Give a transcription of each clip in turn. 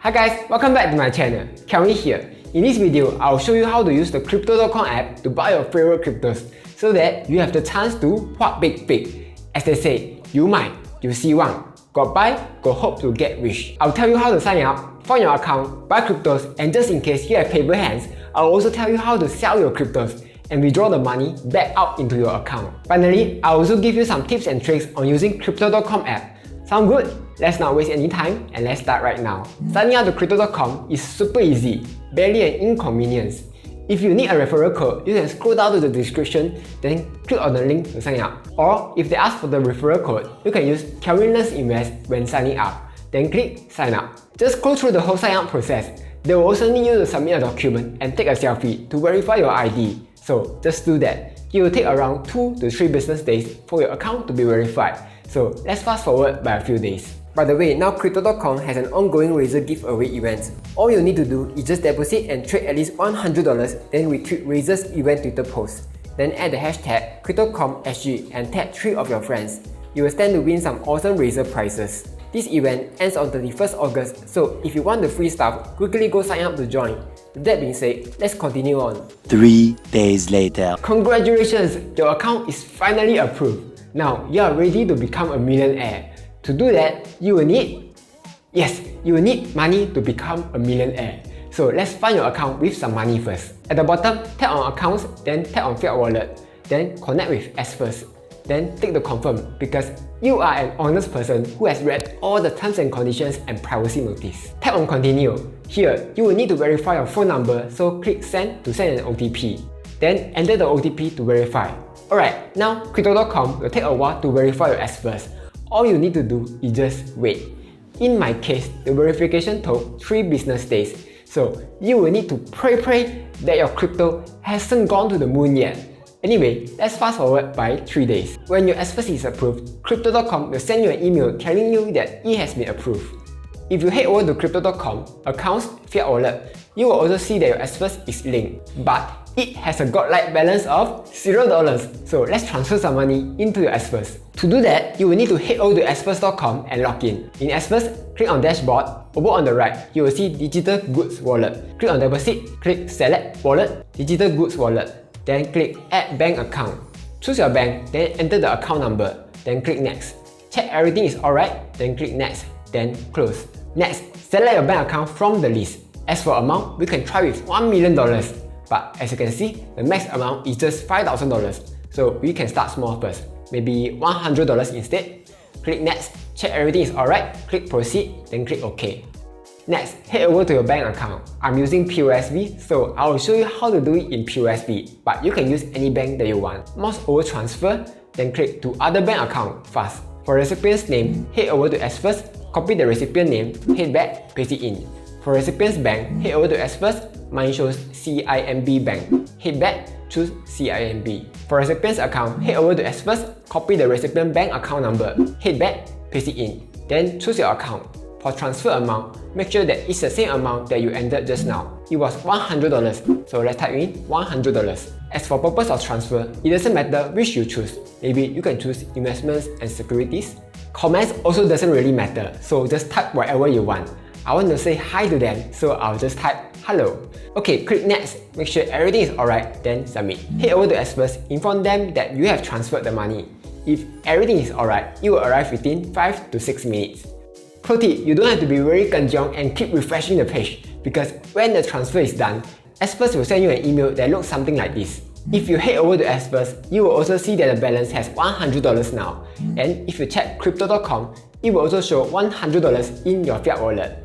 Hi guys, welcome back to my channel. Kelvin here. In this video, I'll show you how to use the Crypto.com app to buy your favorite cryptos so that you have the chance to what big. As they say, you might, you see one. Got buy, got hope to get rich. I'll tell you how to sign up, find your account, buy cryptos, and just in case you have paper hands, I'll also tell you how to sell your cryptos and withdraw the money back out into your account. Finally, I'll also give you some tips and tricks on using Crypto.com app. Sound good? Let's not waste any time and let's start right now. Signing up to Crypto.com is super easy, barely an inconvenience. If you need a referral code, you can scroll down to the description, then click on the link to sign up. Or if they ask for the referral code, you can use Kelvin Learns Invest when signing up, then click sign up. Just go through the whole sign up process. They will also need you to submit a document and take a selfie to verify your ID. So just do that. It will take around 2 to 3 business days for your account to be verified. So let's fast forward by a few days. By the way, now Crypto.com has an ongoing Razer giveaway event. All you need to do is just deposit and trade at least $100, then retweet Razer's event Twitter post. Then add the hashtag CryptoComSG and tag 3 of your friends. You will stand to win some awesome Razer prizes. This event ends on 31st August, so if you want the free stuff, quickly go sign up to join. With that being said, let's continue on. 3 days later. Congratulations! Your account is finally approved. Now, you are ready to become a millionaire. To do that, you will need money to become a millionaire. So let's find your account with some money first. At the bottom, tap on accounts, then tap on fiat wallet, then connect with S first. Then tick the confirm because you are an honest person who has read all the terms and conditions and privacy notice. Tap on continue. Here, you will need to verify your phone number, so click send to send an OTP. Then enter the OTP to verify. Alright, now Crypto.com will take a while to verify your S first. All you need to do is just wait. In my case, the verification took 3 business days, so you will need to pray that your crypto hasn't gone to the moon yet. Anyway, let's fast forward by 3 days. When your S first is approved, Crypto.com will send you an email telling you that it has been approved. If you head over to Crypto.com, accounts, fiat wallet, you will also see that your S first is linked, but it has a godlike balance of $0. So let's transfer some money into your S first. To do that, you will need to head over to sfirst.com and log in. In S first, click on dashboard. Over on the right, you will see digital goods wallet. Click on deposit, click select wallet, digital goods wallet. Then click add bank account. Choose your bank, then enter the account number. Then click next. Check everything is alright, then click next. Then close. Next, select your bank account from the list. As for amount, we can try with $1 million. But as you can see, the max amount is just $5,000. So we can start small first, maybe $100 instead. Click next, check everything is alright, click proceed, then click OK. Next, head over to your bank account. I'm using POSB, so I will show you how to do it in POSB, but you can use any bank that you want. Mouse over transfer, then click to other bank account fast. For recipient's name, head over to S first, copy the recipient name, head back, paste it in. For recipient's bank, head over to S first, mine shows CIMB Bank. Head back, choose CIMB. For recipient's account, head over to S first, copy the recipient bank account number, head back, paste it in. Then choose your account. For transfer amount, make sure that it's the same amount that you entered just now. It was $100, so let's type in $100. As for purpose of transfer, it doesn't matter which you choose. Maybe you can choose investments and securities. Comments also doesn't really matter, so just type whatever you want. I want to say hi to them, so I'll just type hello. Okay, click next, make sure everything is alright, then submit. Head over to S first, inform them that you have transferred the money. If everything is alright, it will arrive within 5 to 6 minutes. Pro tip, you don't have to be very kanjiong and keep refreshing the page, because when the transfer is done, S first will send you an email that looks something like this. If you head over to S first, you will also see that the balance has $100 now. And if you check Crypto.com, it will also show $100 in your fiat wallet.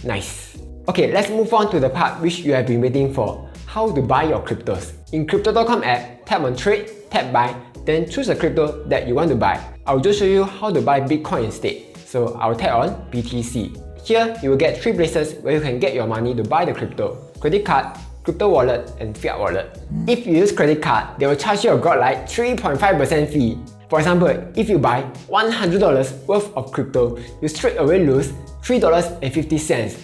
Nice. Okay, let's move on to the part which you have been waiting for, how to buy your cryptos. In Crypto.com app, tap on trade, tap buy, then choose a crypto that you want to buy. I'll just show you how to buy Bitcoin instead. So I'll tap on BTC. Here, you will get 3 places where you can get your money to buy the crypto: credit card, crypto wallet, and fiat wallet. If you use credit card, they will charge you a godlike 3.5% fee. For example, if you buy $100 worth of crypto, you straight away lose $3.50.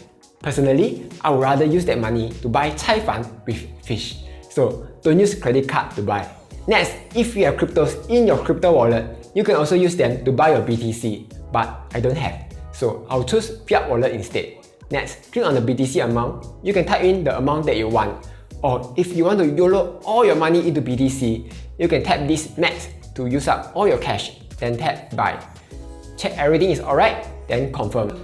Personally, I would rather use that money to buy cai fan with fish. So don't use credit card to buy. Next, if you have cryptos in your crypto wallet, you can also use them to buy your BTC, but I don't have. So I'll choose fiat wallet instead. Next, click on the BTC amount. You can type in the amount that you want. Or if you want to YOLO all your money into BTC, you can tap this max to use up all your cash, then tap buy. Check everything is alright, then confirm.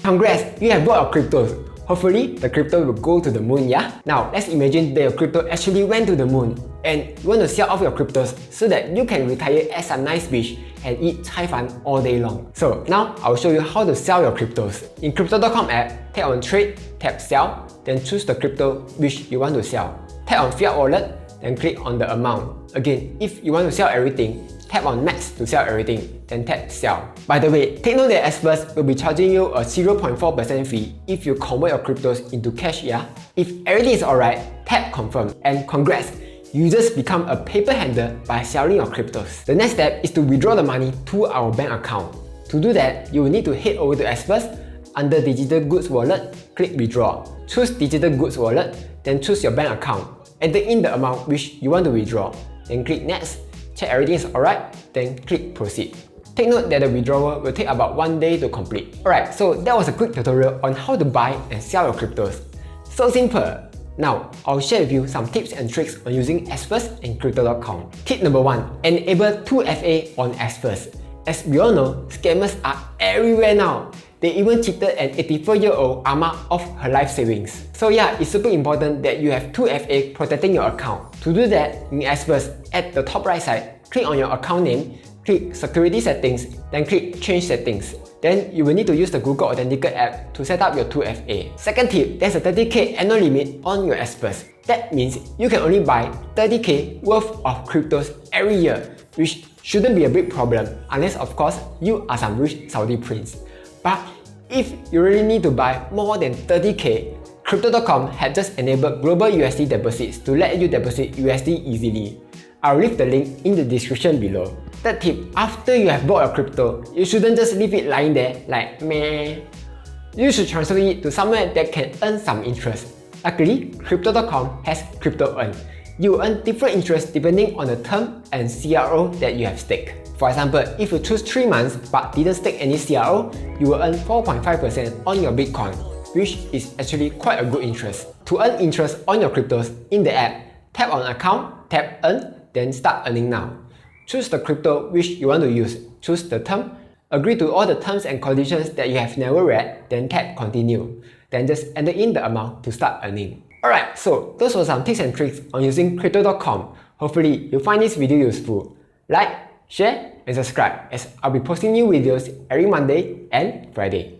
Congrats, you have bought your cryptos. Hopefully, the crypto will go to the moon, yeah? Now, let's imagine that your crypto actually went to the moon and you want to sell off your cryptos so that you can retire at some nice beach and eat cai fan all day long. So now, I'll show you how to sell your cryptos. In Crypto.com app, tap on Trade, tap Sell, then choose the crypto which you want to sell. Tap on Fiat Wallet, then click on the amount. Again, if you want to sell everything, tap on Max to sell everything, then tap Sell. By the way, take note that Xverse will be charging you a 0.4% fee if you convert your cryptos into cash, yeah? If everything is alright, tap Confirm, and congrats! You just become a paper handler by selling your cryptos. The next step is to withdraw the money to our bank account. To do that, you will need to head over to Xverse. Under Digital Goods Wallet, click Withdraw. Choose Digital Goods Wallet, then choose your bank account. Enter in the amount which you want to withdraw, then click Next. Check everything is alright, then click Proceed. Take note that the withdrawal will take about 1 day to complete. Alright, so that was a quick tutorial on how to buy and sell your cryptos. So simple! Now, I'll share with you some tips and tricks on using Xverse and Crypto.com. Tip number 1. Enable 2FA on Xverse. As we all know, scammers are everywhere now. They even cheated an 84-year-old Ama of her life savings. So yeah, it's super important that you have 2FA protecting your account. To do that, in Xverse, at the top right side, click on your account name, click Security Settings, then click Change Settings. Then you will need to use the Google Authenticator app to set up your 2FA. Second tip, there's a 30k annual limit on your Xverse. That means you can only buy 30k worth of cryptos every year, which shouldn't be a big problem unless of course you are some rich Saudi prince. But if you really need to buy more than 30k, Crypto.com has just enabled global USD deposits to let you deposit USD easily. I'll leave the link in the description below. Third tip, after you have bought your crypto, you shouldn't just leave it lying there like meh. You should transfer it to somewhere that can earn some interest. Luckily, Crypto.com has Crypto Earn. You earn different interest depending on the term and CRO that you have staked. For example, if you choose 3 months but didn't stake any CRO, you will earn 4.5% on your Bitcoin, which is actually quite a good interest. To earn interest on your cryptos in the app, tap on Account, tap Earn, then Start Earning Now. Choose the crypto which you want to use, choose the term, agree to all the terms and conditions that you have never read, then tap Continue. Then just enter in the amount to start earning. Alright, so those were some tips and tricks on using Crypto.com. Hopefully, you find this video useful. Like, share, and subscribe as I'll be posting new videos every Monday and Friday.